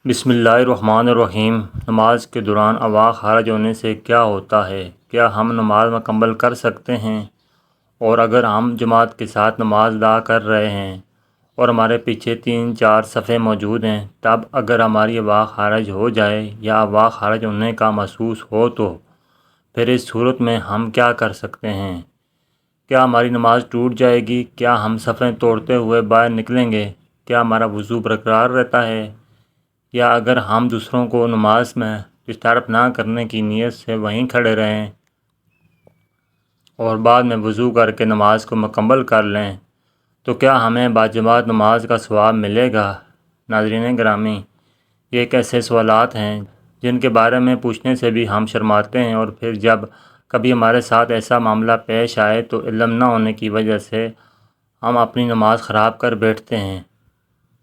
بسم اللہ الرحمن الرحیم۔ نماز کے دوران آواز خارج ہونے سے کیا ہوتا ہے؟ کیا ہم نماز مکمل کر سکتے ہیں؟ اور اگر ہم جماعت کے ساتھ نماز ادا کر رہے ہیں اور ہمارے پیچھے 3-4 صفیں موجود ہیں، تب اگر ہماری آواز خارج ہو جائے یا آواز خارج ہونے کا محسوس ہو تو پھر اس صورت میں ہم کیا کر سکتے ہیں؟ کیا ہماری نماز ٹوٹ جائے گی؟ کیا ہم صفیں توڑتے ہوئے باہر نکلیں گے؟ کیا ہمارا وضو برقرار رہتا ہے؟ یا اگر ہم دوسروں کو نماز میں ڈسٹرب نہ کرنے کی نیت سے وہیں کھڑے رہیں اور بعد میں وضو کر کے نماز کو مکمل کر لیں تو کیا ہمیں باجماعت نماز کا ثواب ملے گا؟ ناظرین گرامی، یہ ایک ایسے سوالات ہیں جن کے بارے میں پوچھنے سے بھی ہم شرماتے ہیں، اور پھر جب کبھی ہمارے ساتھ ایسا معاملہ پیش آئے تو علم نہ ہونے کی وجہ سے ہم اپنی نماز خراب کر بیٹھتے ہیں،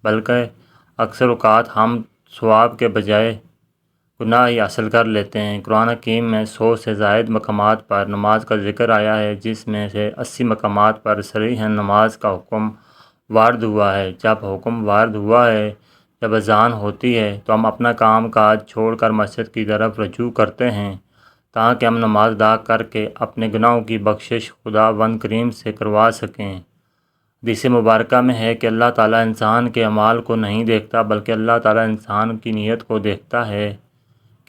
بلکہ اکثر اوقات ہم ثواب کے بجائے گناہ ہی حاصل کر لیتے ہیں۔ قرآن حکیم میں 100 سے زائد مقامات پر نماز کا ذکر آیا ہے، جس میں سے 80 مقامات پر صریحاً نماز کا حکم وارد ہوا ہے۔ جب حکم وارد ہوا ہے، جب اذان ہوتی ہے تو ہم اپنا کام کاج چھوڑ کر مسجد کی طرف رجوع کرتے ہیں تاکہ ہم نماز ادا کر کے اپنے گناہوں کی بخشش خداوند کریم سے کروا سکیں۔ حدیث مبارکہ میں ہے کہ اللہ تعالیٰ انسان کے اعمال کو نہیں دیکھتا، بلکہ اللہ تعالیٰ انسان کی نیت کو دیکھتا ہے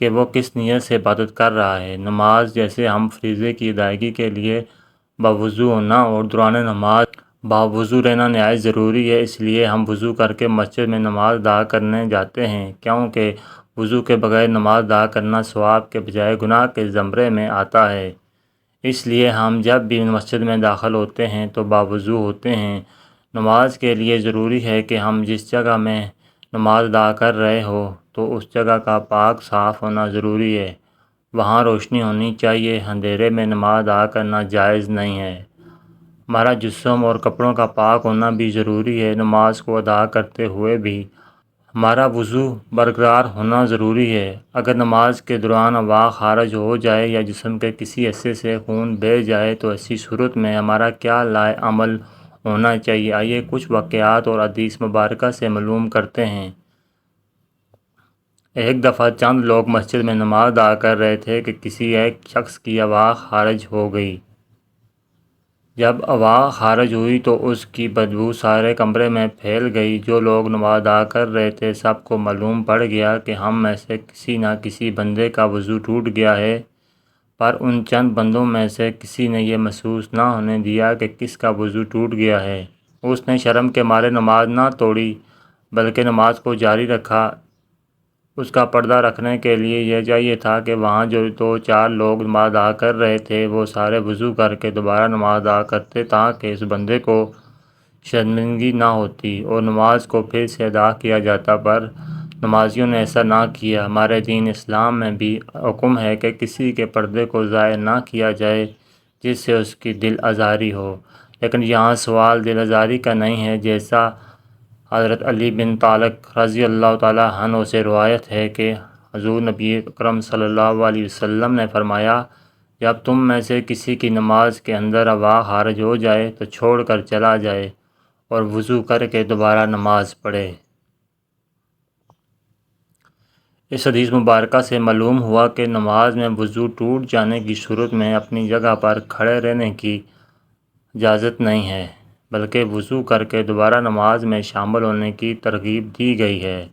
کہ وہ کس نیت سے عبادت کر رہا ہے۔ نماز جیسے ہم فریضے کی ادائیگی کے لیے باوضو ہونا اور دوران نماز باوضو رہنا نہایت ضروری ہے، اس لیے ہم وضو کر کے مسجد میں نماز ادا کرنے جاتے ہیں، کیونکہ وضو کے بغیر نماز ادا کرنا ثواب کے بجائے گناہ کے زمرے میں آتا ہے۔ اس لیے ہم جب بھی مسجد میں داخل ہوتے ہیں تو باوضو ہوتے ہیں۔ نماز کے لیے ضروری ہے کہ ہم جس جگہ میں نماز ادا کر رہے ہو تو اس جگہ کا پاک صاف ہونا ضروری ہے، وہاں روشنی ہونی چاہیے، اندھیرے میں نماز ادا کرنا جائز نہیں ہے۔ ہمارا جسم اور کپڑوں کا پاک ہونا بھی ضروری ہے۔ نماز کو ادا کرتے ہوئے بھی ہمارا وضو برقرار ہونا ضروری ہے۔ اگر نماز کے دوران آواز خارج ہو جائے یا جسم کے کسی حصے سے خون بہہ جائے تو ایسی صورت میں ہمارا کیا لائے عمل ہونا چاہیے؟ آئیے کچھ واقعات اور حدیث مبارکہ سے معلوم کرتے ہیں۔ ایک دفعہ چند لوگ مسجد میں نماز ادا کر رہے تھے کہ کسی ایک شخص کی آواز خارج ہو گئی۔ جب آواز خارج ہوئی تو اس کی بدبو سارے کمرے میں پھیل گئی۔ جو لوگ نماز ادا کر رہے تھے سب کو معلوم پڑ گیا کہ ہم میں سے کسی نہ کسی بندے کا وضو ٹوٹ گیا ہے، پر ان چند بندوں میں سے کسی نے یہ محسوس نہ ہونے دیا کہ کس کا وضو ٹوٹ گیا ہے۔ اس نے شرم کے مارے نماز نہ توڑی بلکہ نماز کو جاری رکھا۔ اس کا پردہ رکھنے کے لیے یہ چاہیے تھا کہ وہاں جو 2-4 لوگ نماز ادا کر رہے تھے وہ سارے وضو کر کے دوبارہ نماز ادا کرتے تاکہ اس بندے کو شرمندگی نہ ہوتی اور نماز کو پھر سے ادا کیا جاتا، پر نمازیوں نے ایسا نہ کیا۔ ہمارے دین اسلام میں بھی حکم ہے کہ کسی کے پردے کو ضائع نہ کیا جائے جس سے اس کی دل آزاری ہو، لیکن یہاں سوال دل آزاری کا نہیں ہے، جیسا حضرت علی بن طالق رضی اللہ تعالیٰ عنہ سے روایت ہے کہ حضور نبی اکرم صلی اللہ علیہ وسلم نے فرمایا، جب تم میں سے کسی کی نماز کے اندر آواز خارج ہو جائے تو چھوڑ کر چلا جائے اور وضو کر کے دوبارہ نماز پڑھے۔ اس حدیث مبارکہ سے معلوم ہوا کہ نماز میں وضو ٹوٹ جانے کی صورت میں اپنی جگہ پر کھڑے رہنے کی اجازت نہیں ہے، بلکہ وضو کر کے دوبارہ نماز میں شامل ہونے کی ترغیب دی گئی ہے۔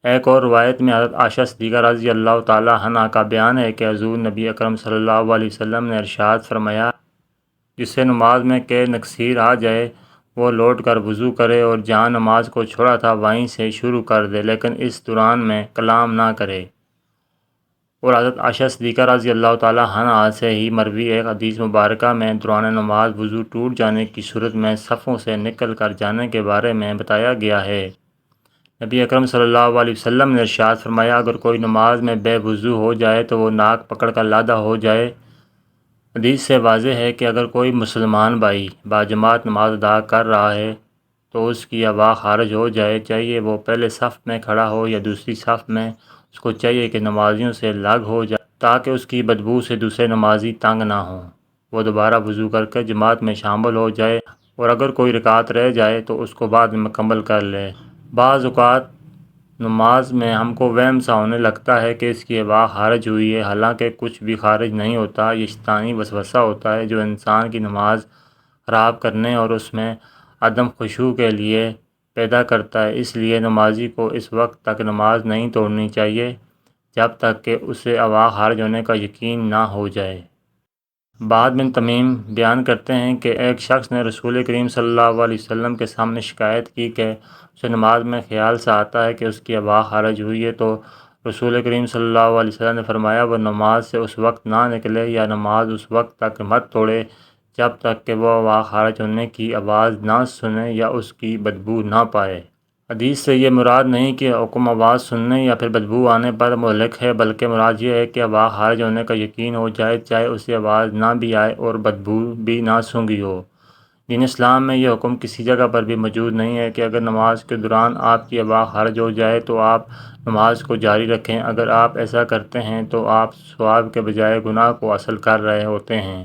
ایک اور روایت میں حضرت عائشہ صدیقہ رضی اللہ تعالیٰ عنہا کا بیان ہے کہ حضور نبی اکرم صلی اللہ علیہ وسلم نے ارشاد فرمایا، جسے نماز میں کہ نقصیر آ جائے وہ لوٹ کر وضو کرے اور جہاں نماز کو چھوڑا تھا وہیں سے شروع کر دے، لیکن اس دوران میں کلام نہ کرے۔ اور حضرت عائشہ صدیقہ رضی اللہ تعالیٰ عنہا سے ہی مروی ایک حدیث مبارکہ میں دوران نماز وضو ٹوٹ جانے کی صورت میں صفوں سے نکل کر جانے کے بارے میں بتایا گیا ہے۔ نبی اکرم صلی اللہ علیہ وسلم نے ارشاد فرمایا، اگر کوئی نماز میں بے وضو ہو جائے تو وہ ناک پکڑ کر لادا ہو جائے۔ حدیث سے واضح ہے کہ اگر کوئی مسلمان بھائی باجماعت نماز ادا کر رہا ہے تو اس کی آواز خارج ہو جائے، چاہیے وہ پہلے صف میں کھڑا ہو یا دوسری صف میں، اس کو چاہیے کہ نمازیوں سے الگ ہو جائے تاکہ اس کی بدبو سے دوسرے نمازی تنگ نہ ہوں۔ وہ دوبارہ وضو کر کے جماعت میں شامل ہو جائے، اور اگر کوئی رکعت رہ جائے تو اس کو بعد میں مکمل کر لے۔ بعض اوقات نماز میں ہم کو وہم سا ہونے لگتا ہے کہ اس کی اباح خارج ہوئی ہے، حالانکہ کچھ بھی خارج نہیں ہوتا۔ یہ شیطانی وسوسہ ہوتا ہے جو انسان کی نماز خراب کرنے اور اس میں عدم خشوع کے لیے پیدا کرتا ہے۔ اس لیے نمازی کو اس وقت تک نماز نہیں توڑنی چاہیے جب تک کہ اسے اباح خارج ہونے کا یقین نہ ہو جائے۔ بعد بن تمیم بیان کرتے ہیں کہ ایک شخص نے رسول کریم صلی اللہ علیہ وسلم کے سامنے شکایت کی کہ اسے نماز میں خیال سے آتا ہے کہ اس کی اباح خارج ہوئی ہے، تو رسول کریم صلی اللہ علیہ وسلم نے فرمایا وہ نماز سے اس وقت نہ نکلے یا نماز اس وقت تک مت توڑے جب تک کہ وہ اباح خارج ہونے کی آواز نہ سنے یا اس کی بدبو نہ پائے۔ حدیث سے یہ مراد نہیں کہ حکم آواز سننے یا پھر بدبو آنے پر مہلک ہے، بلکہ مراد یہ ہے کہ اباح خارج ہونے کا یقین ہو جائے، چاہے اسے آواز نہ بھی آئے اور بدبو بھی نہ سونگھی ہو۔ دین اسلام میں یہ حکم کسی جگہ پر بھی موجود نہیں ہے کہ اگر نماز کے دوران آپ کی اباح خارج ہو جائے تو آپ نماز کو جاری رکھیں۔ اگر آپ ایسا کرتے ہیں تو آپ ثواب کے بجائے گناہ کو حاصل کر رہے ہوتے ہیں۔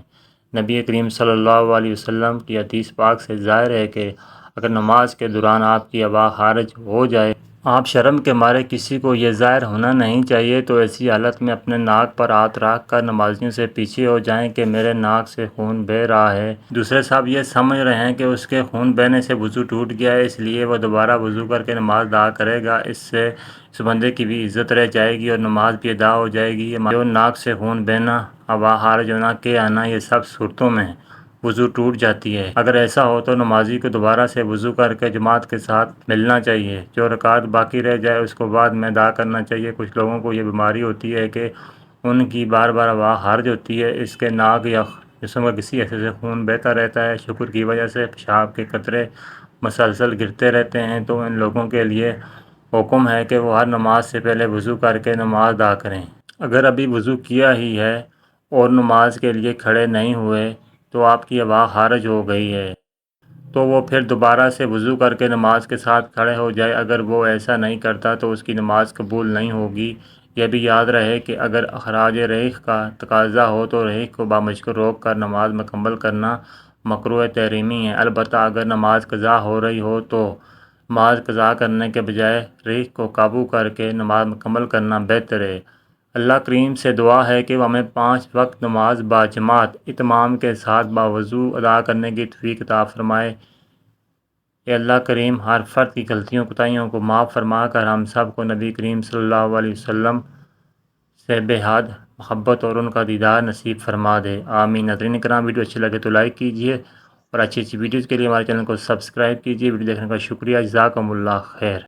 نبی کریم صلی اللہ علیہ وسلم کی حدیث پاک سے ظاہر ہے کہ اگر نماز کے دوران آپ کی اباح خارج ہو جائے، آپ شرم کے مارے کسی کو یہ ظاہر ہونا نہیں چاہیے، تو ایسی حالت میں اپنے ناک پر ہاتھ رکھ کر نمازیوں سے پیچھے ہو جائیں کہ میرے ناک سے خون بہہ رہا ہے۔ دوسرے صاحب یہ سمجھ رہے ہیں کہ اس کے خون بہنے سے وضو ٹوٹ گیا ہے، اس لیے وہ دوبارہ وضو کر کے نماز ادا کرے گا۔ اس سے اس بندے کی بھی عزت رہ جائے گی اور نماز بھی ادا ہو جائے گی۔ جو ناک سے خون بہنا، اباح خارج ہونا کے آنا، یہ سب صورتوں میں وضو ٹوٹ جاتی ہے۔ اگر ایسا ہو تو نمازی کو دوبارہ سے وضو کر کے جماعت کے ساتھ ملنا چاہیے۔ جو رکعت باقی رہ جائے اس کو بعد میں ادا کرنا چاہیے۔ کچھ لوگوں کو یہ بیماری ہوتی ہے کہ ان کی بار بار اباح خارج ہوتی ہے، اس کے ناک یا جسم کا کسی حصے سے خون بہتا رہتا ہے، شکر کی وجہ سے پیشاب کے قطرے مسلسل گرتے رہتے ہیں، تو ان لوگوں کے لیے حکم ہے کہ وہ ہر نماز سے پہلے وضو کر کے نماز ادا کریں۔ اگر ابھی وضو کیا ہی ہے اور نماز کے لیے کھڑے نہیں ہوئے تو آپ کی اباح خارج ہو گئی ہے، تو وہ پھر دوبارہ سے وضو کر کے نماز کے ساتھ کھڑے ہو جائے۔ اگر وہ ایسا نہیں کرتا تو اس کی نماز قبول نہیں ہوگی۔ یہ بھی یاد رہے کہ اگر اخراج ریح کا تقاضا ہو تو ریح کو بامشکل روک کر نماز مکمل کرنا مکروہ تحریمی ہے۔ البتہ اگر نماز قضا ہو رہی ہو تو نماز قضا کرنے کے بجائے ریح کو قابو کر کے نماز مکمل کرنا بہتر ہے۔ اللہ کریم سے دعا ہے کہ وہ ہمیں 5 وقت نماز باجماعت اتمام کے ساتھ باوضو ادا کرنے کی توفیق عطا فرمائے۔ اے اللہ کریم، ہر فرد کی غلطیوں کوتاہیوں کو معاف فرما کر ہم سب کو نبی کریم صلی اللہ علیہ وسلم سے بے حد محبت اور ان کا دیدار نصیب فرما دے، آمین۔ ناظرین کرام، ویڈیو اچھی لگے تو لائک کیجیے اور اچھی ویڈیوز کے لیے ہمارے چینل کو سبسکرائب کیجیے۔ ویڈیو دیکھنے کا شکریہ، جزاکم اللہ خیر۔